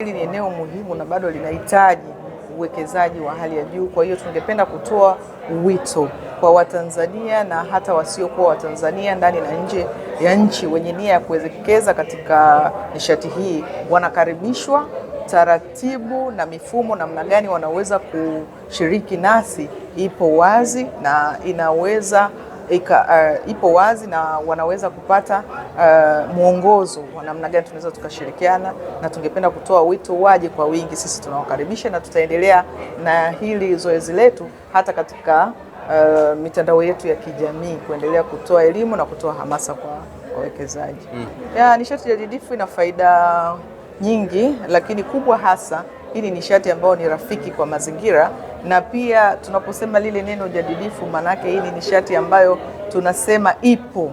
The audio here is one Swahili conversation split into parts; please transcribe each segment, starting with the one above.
Hili ni eneo muhimu na bado linahitaji uwekezaji wa hali ya juu. Kwa hiyo tungependa kutoa wito kwa Watanzania na hata wasiokuwa Watanzania ndani na nje ya nchi wenye nia ya kuwekeza katika nishati hii, wanakaribishwa. Taratibu na mifumo namna gani wanaweza kushiriki nasi ipo wazi na ipo wazi na wanaweza kupata mwongozo wa namna gani tunaweza tukashirikiana, na tungependa kutoa wito waje kwa wingi. Sisi tunawakaribisha na tutaendelea na hili zoezi letu hata katika mitandao yetu ya kijamii, kuendelea kutoa elimu na kutoa hamasa kwa wawekezaji. Nishati jadidifu ina faida nyingi, lakini kubwa hasa hii ni nishati ambayo ni rafiki kwa mazingira, na pia tunaposema lile neno jadidifu, manake hii ni nishati ambayo tunasema ipo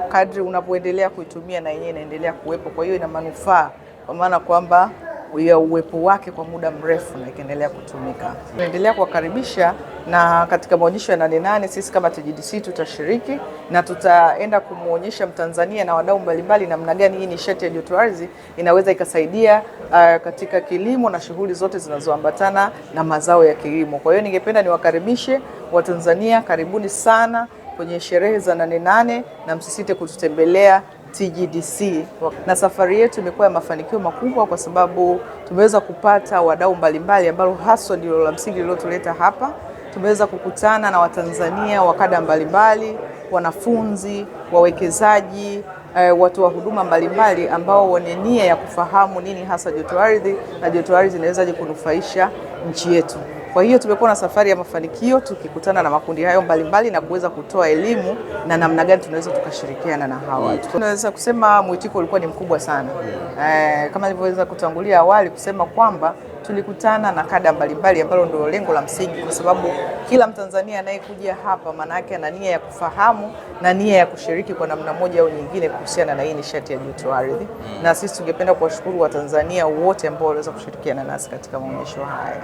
kadri unapoendelea kuitumia na yenyewe inaendelea kuwepo. Kwa hiyo ina manufaa kwa maana kwamba ya uwepo wake kwa muda mrefu na ikaendelea kutumika. Tunaendelea kuwakaribisha, na katika maonyesho ya 8 sisi kama TGDC tutashiriki na tutaenda kumuonyesha Mtanzania na wadau mbalimbali namna gani hii nishati ya joto ardhi inaweza ikasaidia katika kilimo na shughuli zote zinazoambatana na mazao ya kilimo. Kwa hiyo ningependa niwakaribishe Watanzania, karibuni sana kwenye sherehe za 8 na msisite kututembelea TGDC. Na safari yetu imekuwa ya mafanikio makubwa kwa sababu tumeweza kupata wadau mbalimbali ambao haswa ndio la msingi lililotuleta hapa. Tumeweza kukutana na Watanzania wa kada mbalimbali, wanafunzi, wawekezaji, watu wa huduma mbalimbali ambao wana nia ya kufahamu nini hasa joto ardhi na joto ardhi inawezaje kunufaisha nchi yetu. Kwa hiyo tumekuwa na safari ya mafanikio tukikutana na makundi hayo mbalimbali na kuweza kutoa elimu na namna gani tunaweza tukashirikiana na hawa. Tunaweza kusema mwitiko ulikuwa ni mkubwa sana. Kama nilivyoweza kutangulia awali kusema kwamba tulikutana na kada mbalimbali ambalo ndio lengo la msingi, kwa sababu kila Mtanzania anayekuja hapa maana yake ana nia ya kufahamu na nia ya kushiriki kwa namna moja au nyingine kuhusiana na hii nishati ya joto ardhi. Na sisi tungependa kuwashukuru Watanzania wote ambao waliweza kushirikiana nasi katika maonyesho haya.